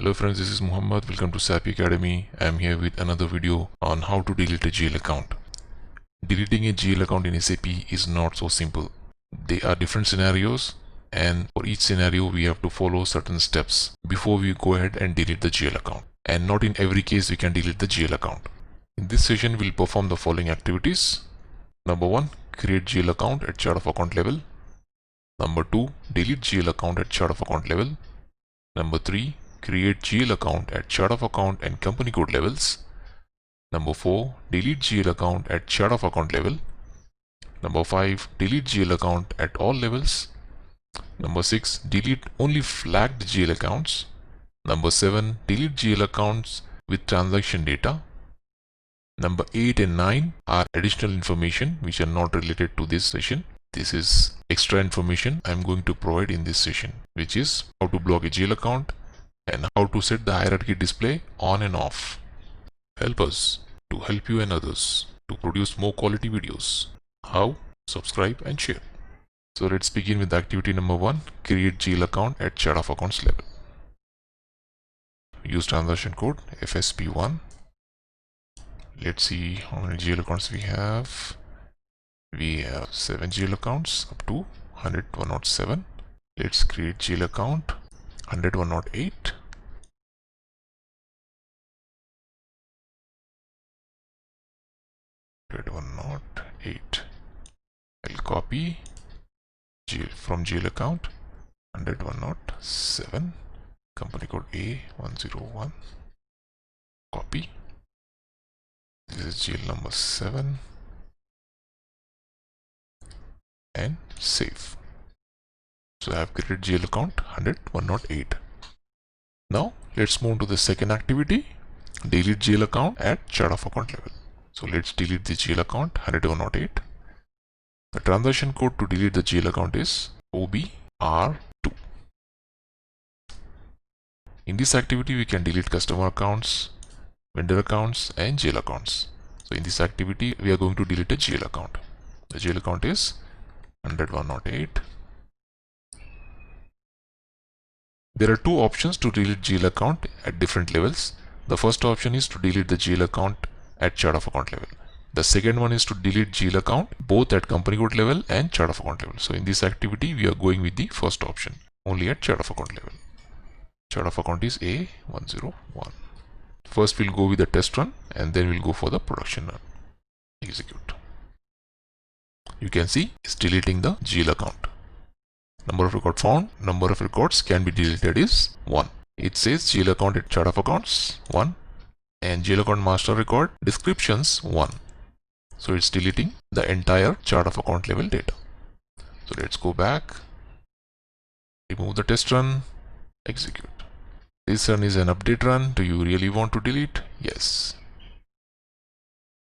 Hello friends, this is Muhammad. Welcome to SAP Academy. I am here with another video on how to delete a GL account. Deleting a GL account in SAP is not so simple. There are different scenarios, and for each scenario we have to follow certain steps before we go ahead and delete the GL account. And not in every case we can delete the GL account. In this session we'll perform the following activities. Number 1, create GL account at chart of account level. Number 2, delete GL account at chart of account level. Number 3, create GL account at chart of account and company code levels. Number 4, delete GL account at chart of account level. Number 5, delete GL account at all levels. Number 6, delete only flagged GL accounts. Number 7, delete GL accounts with transaction data. Number 8 and 9 are additional information which are not related to this session. This is extra information I am going to provide in this session, which is how to block a GL account and how to set the hierarchy display on and off. Help us to help you and others to produce more quality videos. How? Subscribe and share. So let's begin with activity number 1, create GL account at chart of accounts level. Use transaction code FSP1. Let's see how many GL accounts we have. We have 7 GL accounts up to 100-107. Let's create GL account 100-108. I'll copy GL from GL account 100-107, company code A101. Copy. This is GL number 7 and save. So I have created GL account 100-108. Now let's move to the second activity, delete GL account at chart of account level. So let's delete the GL account 100-108. The transaction code to delete the GL account is OBR2. In this activity we can delete customer accounts, vendor accounts and GL accounts. So in this activity we are going to delete a GL account. The GL account is 100-108. There are two options to delete GL account at different levels. The first option is to delete the GL account at chart of account level. The second one is to delete GL account both at company code level and chart of account level. So in this activity we are going with the first option, only at chart of account level. Chart of account is A101. First we'll go with the test run and then we'll go for the production run. Execute. You can see it's deleting the GL account. Number of records found, number of records can be deleted is 1. It says GL account at chart of accounts 1 and GL account master record descriptions 1. So it's deleting the entire chart of account level data. So let's go back, remove the test run, execute. This run is an update run. Do you really want to delete? Yes.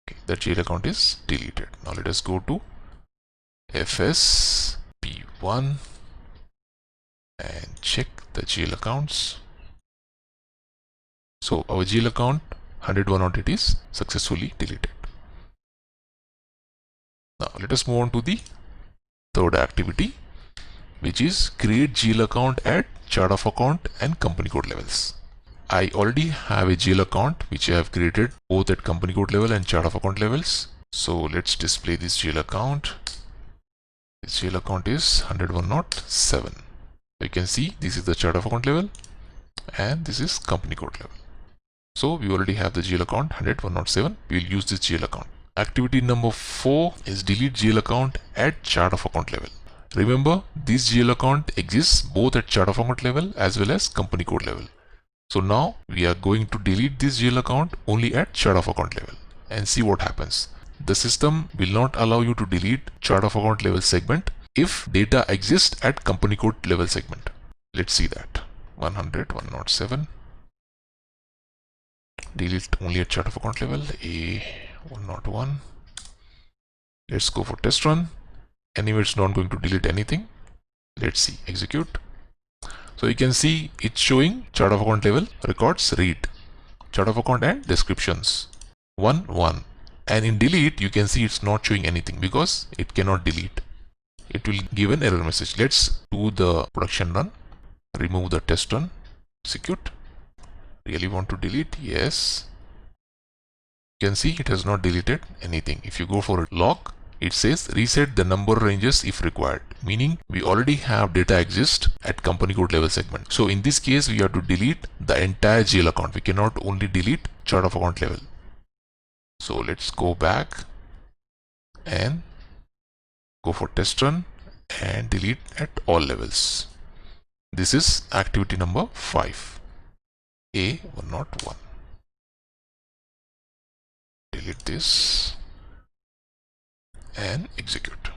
Okay, that GL account is deleted. Now let us go to FSP1 and check the GL accounts. So our GL account 100-108 is successfully deleted. Now let us move on to the third activity, which is create GL account at chart of account and company code levels. I already have a GL account which I have created both at company code level and chart of account levels. So let's display this GL account. This GL account is 100-107. You can see this is the chart of account level and this is company code level. So we already have the GL account 100-107. We will use this GL account. Activity number 4 is delete GL account at chart of account level. Remember, this GL account exists both at chart of account level as well as company code level. So now we are going to delete this GL account only at chart of account level and see what happens. The system will not allow you to delete chart of account level segment if data exists at company code level segment. Let's see that. 100-107. Delete only at chart of account level, A101. Let's go for test run. Anyway, it's not going to delete anything. Let's see, execute. So you can see it's showing chart of account level records read, chart of account and descriptions 1 and in delete you can see it's not showing anything because it cannot delete. It will give an error message. Let's do the production run, remove the test run, execute. Really want to delete? Yes. You can see it has not deleted anything. If you go for a log, it says reset the number ranges if required, meaning we already have data exist at company code level segment. So in this case, we have to delete the entire GL account. We cannot only delete chart of account level. So let's go back and go for test run and delete at all levels. This is activity number 5, A101. Delete this and execute.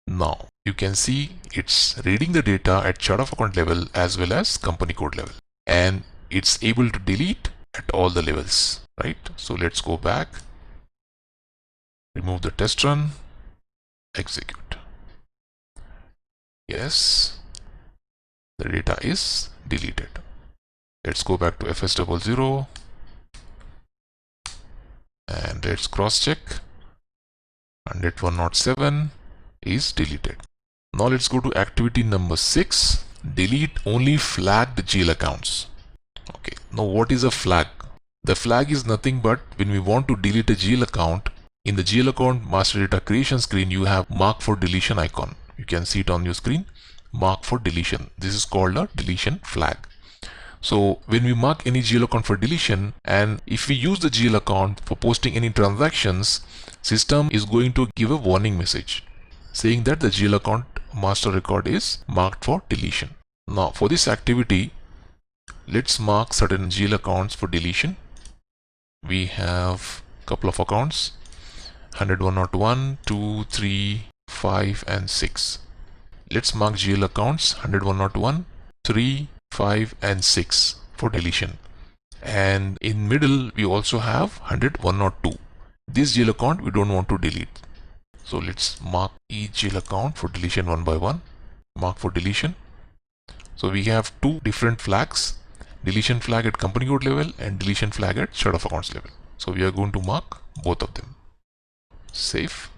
Now you can see it's reading the data at chart of account level as well as company code level, and it's able to delete at all the levels, right? So let's go back, remove the test run, execute. Yes, the data is deleted. Let's go back to FS00 and let's cross check. 107 is deleted. Now let's go to activity number 6, delete only flagged GL accounts. Okay, now what is a flag? The flag is nothing but when we want to delete a GL account, in the GL account master data creation screen, you have mark for deletion icon. You can see it on your screen, mark for deletion. This is called a deletion flag. So when we mark any GL account for deletion, and if we use the GL account for posting any transactions, system is going to give a warning message saying that the GL account master record is marked for deletion. Now for this activity, let's mark certain GL accounts for deletion. We have a couple of accounts, 100, 101, 2, 3, 5 and 6. Let's mark GL accounts 100, 101, 3, 5 and 6 for deletion. And in middle we also have 100, 102. This GL account we don't want to delete. So let's mark each GL account for deletion one by one. Mark for deletion. So we have two different flags, deletion flag at company code level and deletion flag at chart of accounts level. So we are going to mark both of them. Save.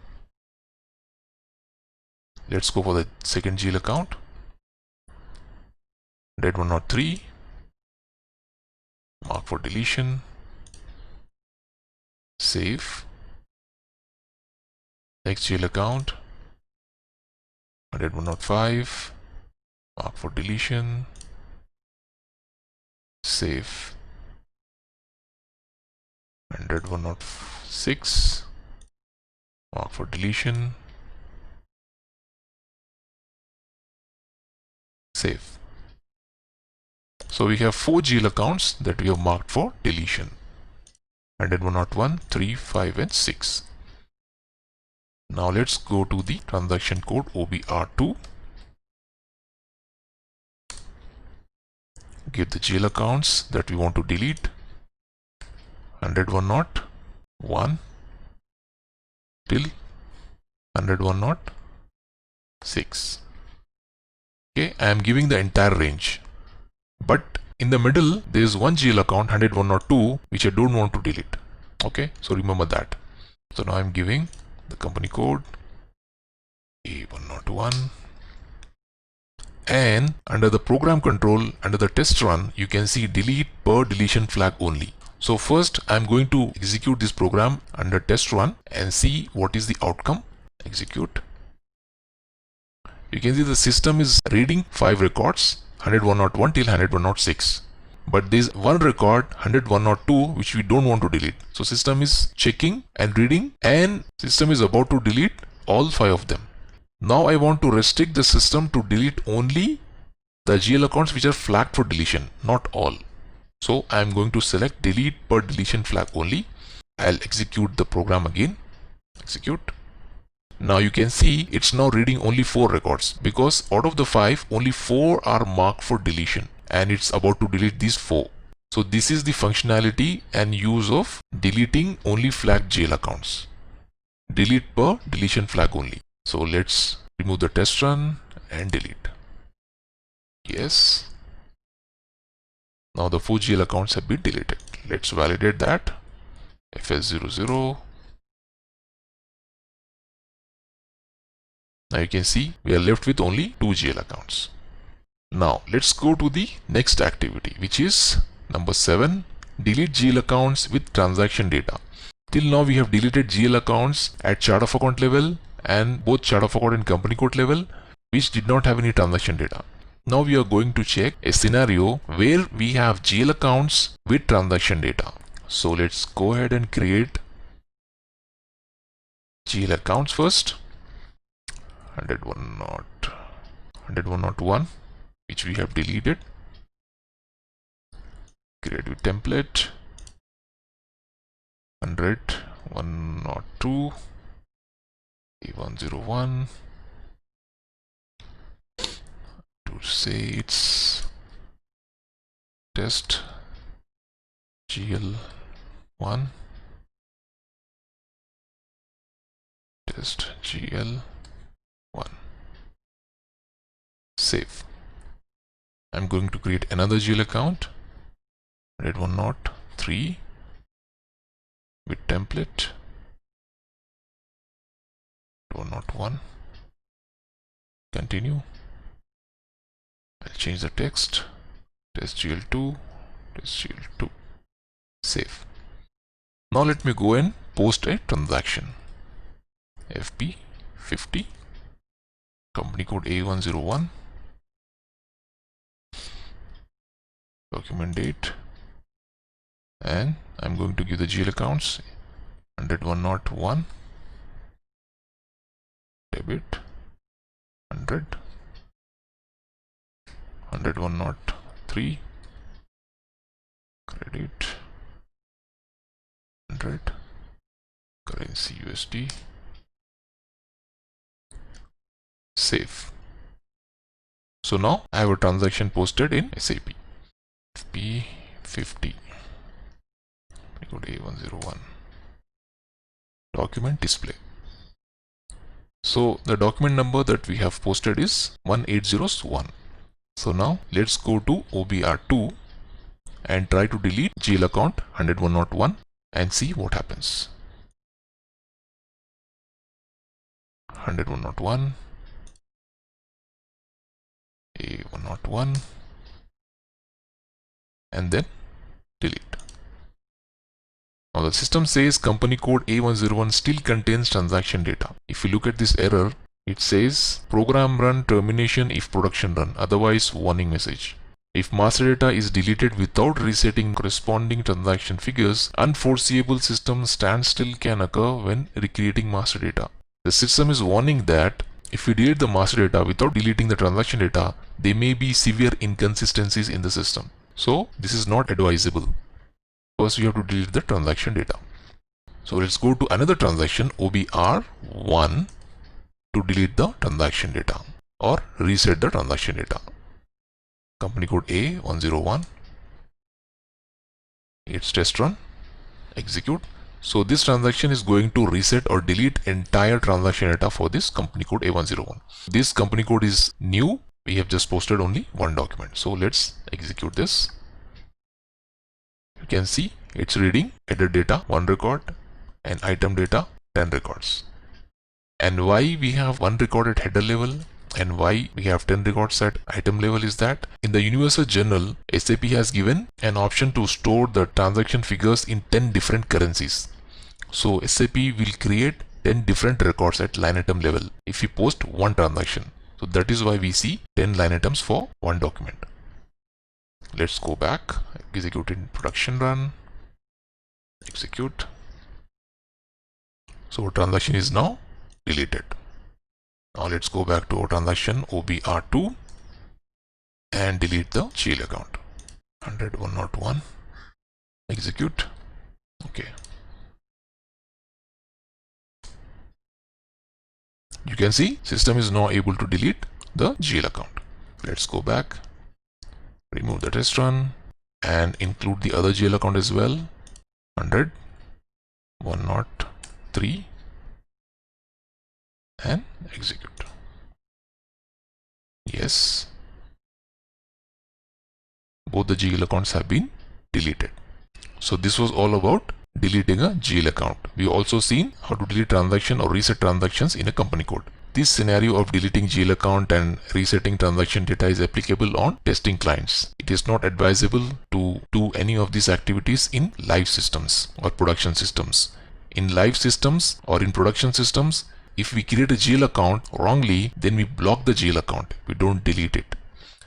Let's go for the second GL account, 100, 103. Mark for deletion. Save. Next GL account, 100, 105. Mark for deletion. Save. 100, 106. Mark for deletion. Save. So we have 4 GL accounts that we have marked for deletion. 100, 101, 3, 5 and 6. Now let's go to the transaction code OBR2. Get the GL accounts that we want to delete. 100, 101 till 100, 106. Okay, I am giving the entire range. But in the middle, there is one GL account 100, 102 which I don't want to delete. Okay, so remember that. So now I'm giving the company code A101, and under the program control, under the test run, you can see delete per deletion flag only. So first I'm going to execute this program under test run and see what is the outcome. Execute. You can see the system is reading 5 records, 100, 101 till 100, 106. But there is one record 100, 102 which we don't want to delete. So system is checking and reading, and system is about to delete all 5 of them. Now I want to restrict the system to delete only the GL accounts which are flagged for deletion, not all. So I am going to select delete per deletion flag only. I'll execute the program again. Execute. Now you can see it's now reading only 4 records, because out of the 5 only 4 are marked for deletion, and it's about to delete these 4. So this is the functionality and use of deleting only flagged GL accounts. Delete per deletion flag only. So let's remove the test run and delete. Yes. Now the 4 GL accounts have been deleted. Let's validate that. FS00. Now you can see we are left with only 2 GL accounts. Now let's go to the next activity, which is Number 7, delete GL accounts with transaction data. Till now we have deleted GL accounts at chart of account level and both chart of account and company code level, which did not have any transaction data. Now we are going to check a scenario where we have GL accounts with transaction data. So let's go ahead and create GL accounts first. 101 which we have deleted. Create with template. 100, 102, A101. To say it's test GL1, test GL1. Save. I'm going to create another GL account. 103 with template. 101. Continue. I'll change the text. Test GL2, test GL2. Save. Now let me go and post a transaction. FP50, company code A101, document date, and I'm going to give the GL accounts 101, debit 100, 103, credit 100, currency USD. Save. So now I have a transaction posted in SAP. P50. I go to A101. Document display. So the document number that we have posted is 18001. So now let's go to OBR2 and try to delete GL account 101 and see what happens. 101. A101 and then delete. Now the system says company code A101 still contains transaction data. If you look at this error, it says program run termination if production run, otherwise warning message. If master data is deleted without resetting corresponding transaction figures, unforeseeable system standstill can occur when recreating master data. The system is warning that if we delete the master data without deleting the transaction data, there may be severe inconsistencies in the system. So this is not advisable. First we have to delete the transaction data. So let's go to another transaction, OBR1, to delete the transaction data or reset the transaction data. Company code A101. It's test run. Execute. So this transaction is going to reset or delete entire transaction data for this company code A101. This company code is new. We have just posted only one document. So let's execute this. You can see it's reading header data 1 record and item data 10 records. And why we have 1 record at header level and why we have 10 records at item level is that in the Universal Journal, SAP has given an option to store the transaction figures in 10 different currencies. So SAP will create 10 different records at line item level if you post one transaction. So that is why we see 10 line items for one document. Let's go back, execute in production run, execute. So transaction is now deleted. Now let's go back to our transaction OBR2 and delete the GL account. 101, execute. Okay. You can see system is now able to delete the GL account. Let's go back, remove the test run and include the other GL account as well. 100, 103 and execute. Yes, both the GL accounts have been deleted. So this was all about deleting a GL account. We also seen how to delete transaction or reset transactions in a company code. This scenario of deleting GL account and resetting transaction data is applicable on testing clients. It is not advisable to do any of these activities in live systems or production systems. In live systems or in production systems, if we create a GL account wrongly, then we block the GL account. We don't delete it.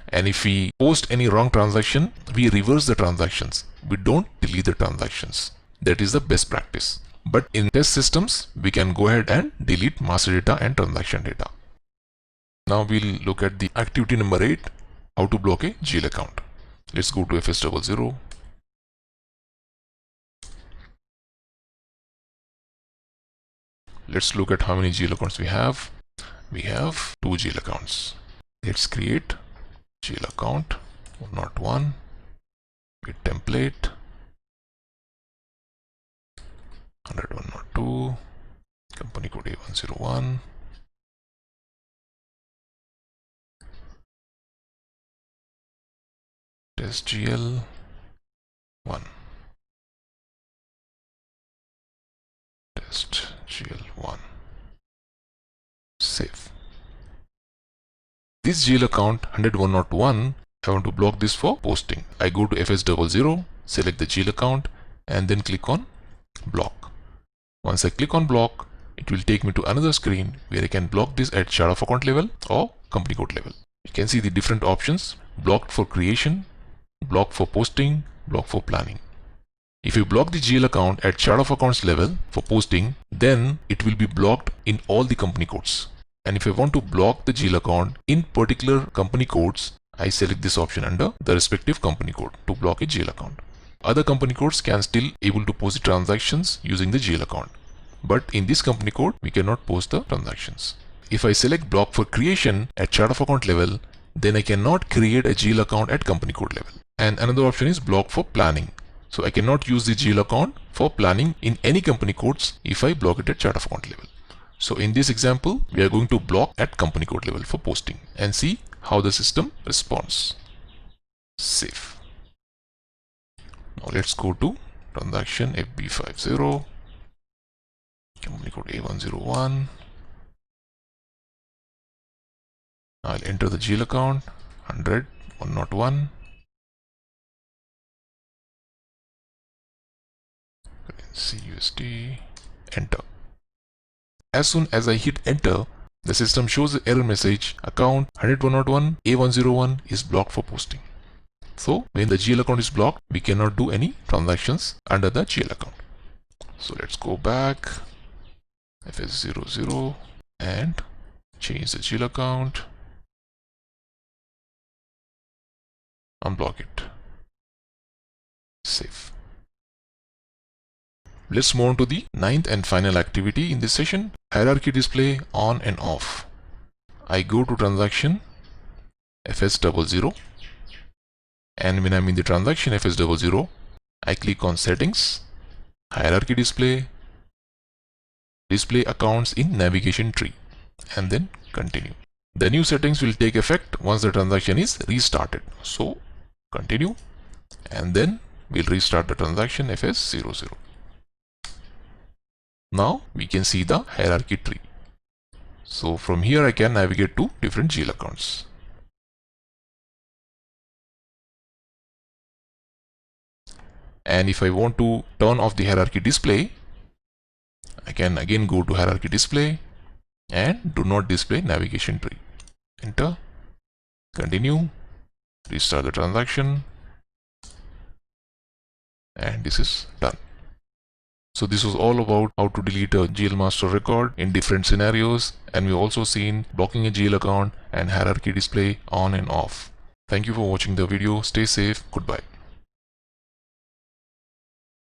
And if we post any wrong transaction, we reverse the transactions. We don't delete the transactions. That is the best practice. But in test systems, we can go ahead and delete master data and transaction data. Now we'll look at the activity number 8, how to block a GL account. Let's go to FS00. Let's look at how many GL accounts we have. We have 2 GL accounts. Let's create GL account 101 with template 100.102, company code A101, test GL 1, test GL 1, save. This GL account 101.1, I want to block this for posting. I go to FS00, select the GL account and then click on block. Once I click on block, it will take me to another screen where I can block this at chart of account level or company code level. You can see the different options: blocked for creation, block for posting, block for planning. If you block the GL account at chart of accounts level for posting, then it will be blocked in all the company codes. And if I want to block the GL account in particular company codes, I select this option under the respective company code to block a GL account. Other company codes can still able to post the transactions using the GL account. But in this company code, we cannot post the transactions. If I select block for creation at chart of account level, then I cannot create a GL account at company code level. And another option is block for planning. So I cannot use the GL account for planning in any company codes if I block it at chart of account level. So in this example, we are going to block at company code level for posting and see how the system responds. Save. Now let's go to transaction FB50, company code A101. I'll enter the GL account 100, 101. CUSD, enter. As soon as I hit enter, the system shows the error message: account 100.101 A101 is blocked for posting. So when the GL account is blocked, we cannot do any transactions under the GL account. So let's go back, FS00, and change the GL account, unblock it, save. Let's move on to the 9th and final activity in this session: hierarchy display on and off. I go to transaction FS00, and when I'm in the transaction FS00, I click on settings, hierarchy display, display accounts in navigation tree, and then continue. The new settings will take effect once the transaction is restarted. So continue, and then we'll restart the transaction FS00. Now we can see the hierarchy tree. So from here I can navigate to different GL accounts. And if I want to turn off the hierarchy display, I can again go to hierarchy display and do not display navigation tree. Enter, continue, restart the transaction, and this is done. So this was all about how to delete a GL master record in different scenarios, and we've also seen blocking a GL account and hierarchy display on and off. Thank you for watching the video. Stay safe. Goodbye.